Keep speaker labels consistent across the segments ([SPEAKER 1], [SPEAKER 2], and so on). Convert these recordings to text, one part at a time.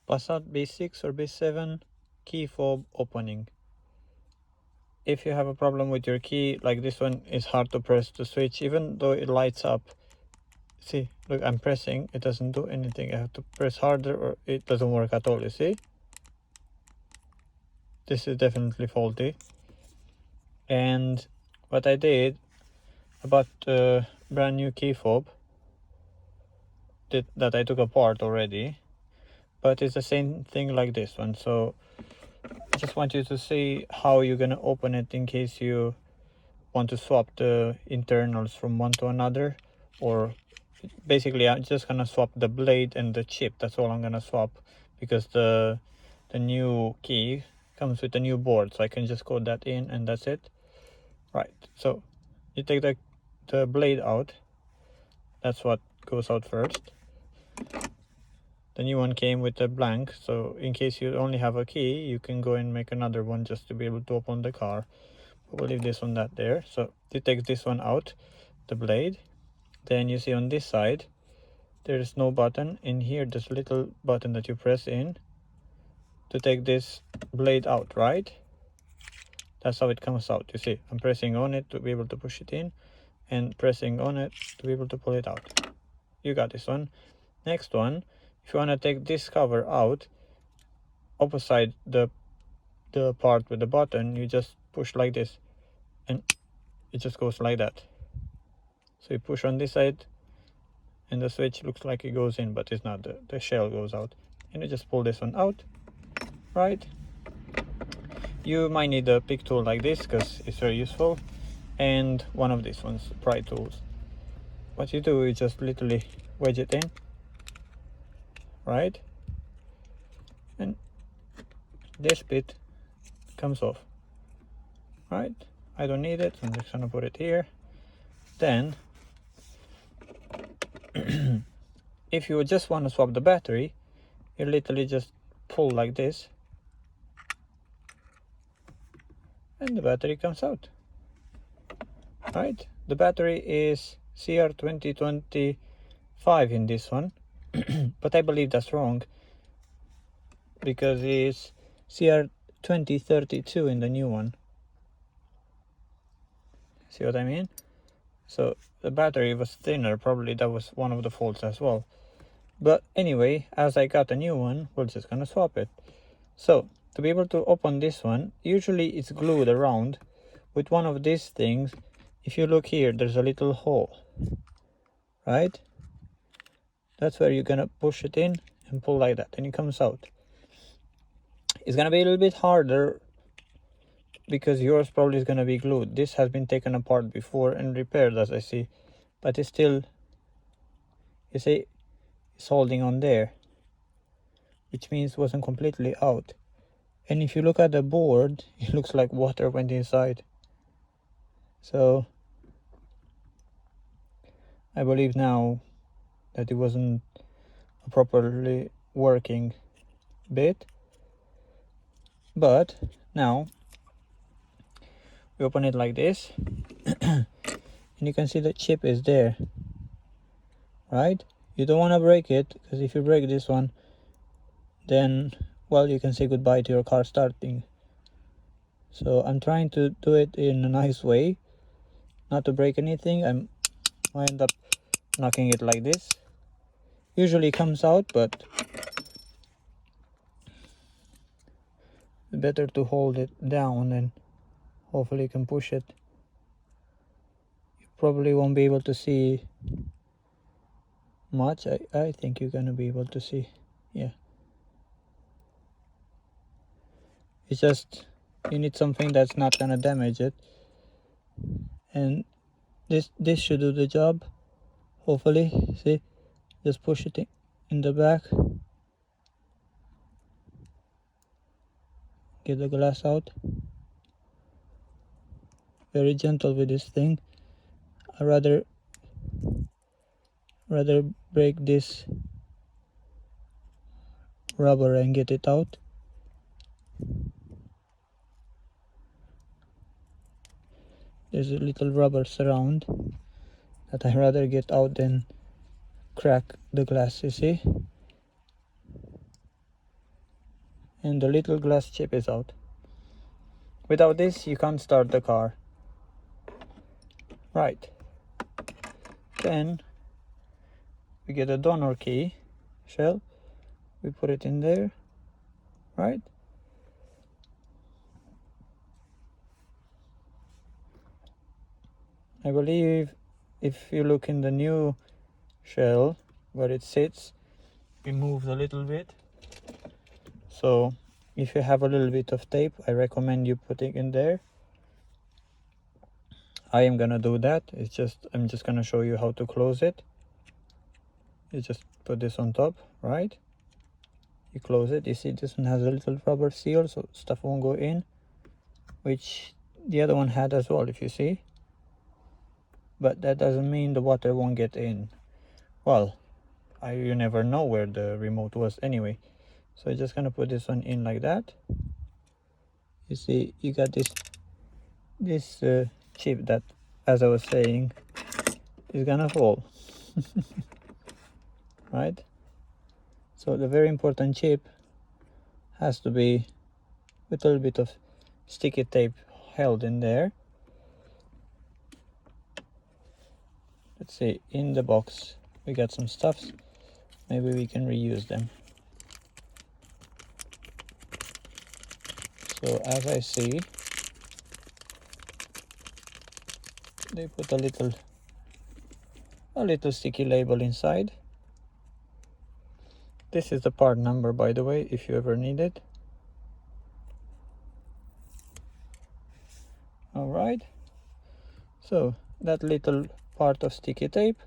[SPEAKER 1] Passat B6 or B7 key fob opening. If you have a problem with your key, like this one, is hard to press the switch even though it lights up. See, look, I'm pressing, it doesn't do anything. I have to press harder or it doesn't work at all. You see, this is definitely faulty. And what I did, I bought a brand new key fob that I took apart already, but it's the same thing like this one. So I just want you to see how you're gonna open it in case you want to swap the internals from one to another, or basically I'm just gonna swap the blade and the chip. That's all I'm gonna swap, because the new key comes with a new board, so I can just code that in and that's it. Right, so you take the blade out. That's what goes out first. The new one came with a blank, so in case you only have a key, you can go and make another one just to be able to open the car. But we'll leave this one that there. So you take this one out, the blade. Then you see on this side, there's no button. In here, there's a little button that you press in to take this blade out, right? That's how it comes out. You see, I'm pressing on it to be able to push it in, and pressing on it to be able to pull it out. You got this one. Next one, if you want to take this cover out, opposite the part with the button, you just push like this and it just goes like that. So you push on this side and the switch looks like it goes in, but it's not. The shell goes out, and you just pull this one out, right? You might need a pick tool like this because it's very useful, and one of these ones, pry tools. What you do is just literally wedge it in, right? And this bit comes off, right? I don't need it, I'm just gonna put it here. Then if you just want to swap the battery, you literally just pull like this and the battery comes out, right? The battery is CR2025 in this one, but I believe that's wrong because it's CR2032 in the new one. See what I mean? So the battery was thinner, probably that was one of the faults as well. But anyway, as I got a new one, we're just gonna swap it. So to be able to open this one, usually it's glued around with one of these things. If you look here, there's a little hole, right? That's where you're gonna push it in and pull like that, and it comes out. It's gonna be a little bit harder because yours probably is gonna be glued. This has been taken apart before and repaired, as I see, but it's still, you see, it's holding on there, which means it wasn't completely out. And if you look at the board, it looks like water went inside. So I believe now that it wasn't a properly working bit. But now we open it like this and you can see the chip is there, right? You don't want to break it, because if you break this one, then, well, you can say goodbye to your car starting. So I'm trying to do it in a nice way, not to break anything. I end up knocking it like this. Usually it comes out, but better to hold it down and hopefully you can push it. You probably won't be able to see much. I think you're gonna be able to see. Yeah, it's just you need something that's not gonna damage it, and this should do the job, hopefully. See, just push it in the back, get the glass out. Very gentle with this thing. I rather break this rubber and get it out. There's a little rubber surround that I rather get out than crack the glass, you see. and the little glass chip is out. Without this you can't start the car. Right, then we get a donor key shell, we put it in there, right? I believe if you look in the new shell where it sits, we moved a little bit. So if you have a little bit of tape, I recommend you putting in there. I am gonna do that. I'm just gonna show you how to close it. You just put this on top, right? You close it. You see this one has a little rubber seal so stuff won't go in, which the other one had as well, if you see. But that doesn't mean the water won't get in. Well, you never know where the remote was anyway. So I'm just gonna put this one in like that. You see, you got this chip that, as I was saying, is gonna fall. Right? So the very important chip has to be with a little bit of sticky tape held in there. Let's see, in the box we got some stuffs. Maybe we can reuse them. So as I see, they put a little sticky label inside. This is the part number, by the way, if you ever need it. Alright, so that little part of sticky tape,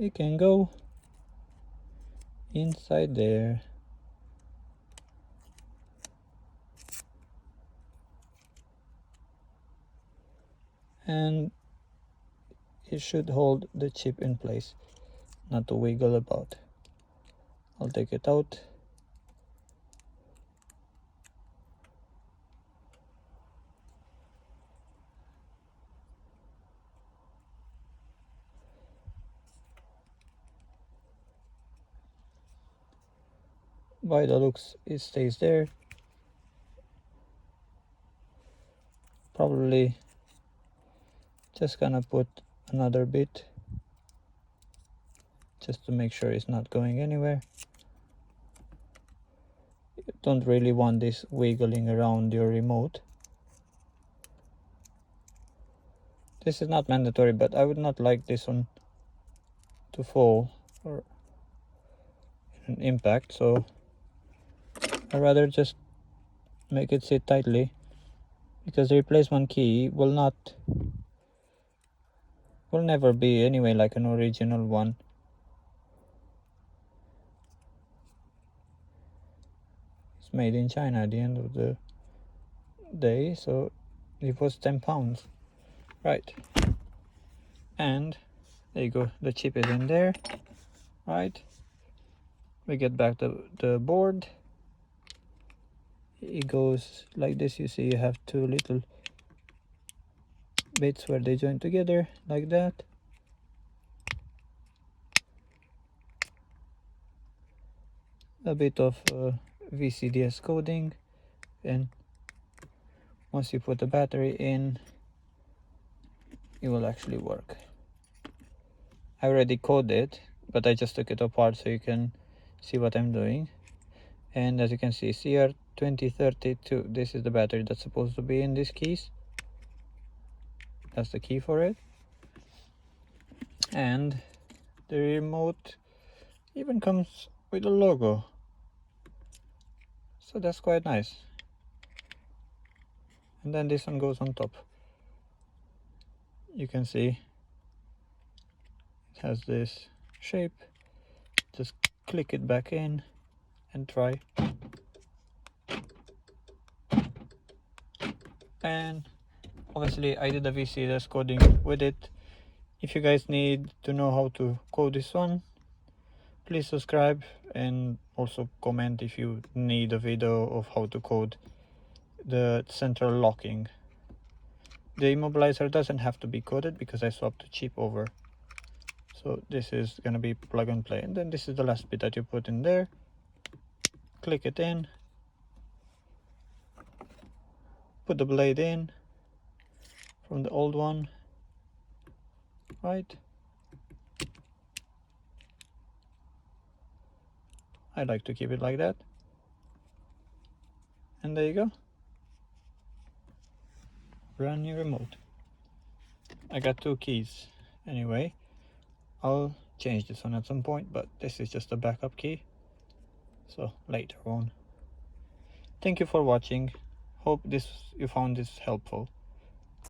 [SPEAKER 1] it can go inside there. And it should hold the chip in place, not to wiggle about. I'll take it out. By the looks, it stays there. Probably just gonna put another bit just to make sure it's not going anywhere. You don't really want this wiggling around your remote. This is not mandatory, but I would not like this one to fall or an impact, so I'd rather just make it sit tightly, because the replacement key will never be anyway like an original one. It's made in China at the end of the day, so it was £10. Right, and there you go, the chip is in there. Right, we get back the board. It goes like this. You see, you have two little bits where they join together like that. A bit of VCDS coding, and once you put the battery in, it will actually work. I already coded it, but I just took it apart so you can see what I'm doing. And as you can see, CR2032, this is the battery that's supposed to be in these keys. That's the key for it. And the remote even comes with a logo, so that's quite nice. And then this one goes on top. You can see it has this shape. Just click it back in and try. And obviously I did a VCDS coding with it. If you guys need to know how to code this one, please subscribe, and also comment if you need a video of how to code the central locking. The immobilizer doesn't have to be coded because I swapped the chip over. So this is gonna be plug and play. And then this is the last bit that you put in there. Click it in, put the blade in from the old one, right? I like to keep it like that. And there you go. Brand new remote. I got 2 keys anyway. I'll change this one at some point, but this is just a backup key, so later on. Thank you for watching. Hope you found this helpful.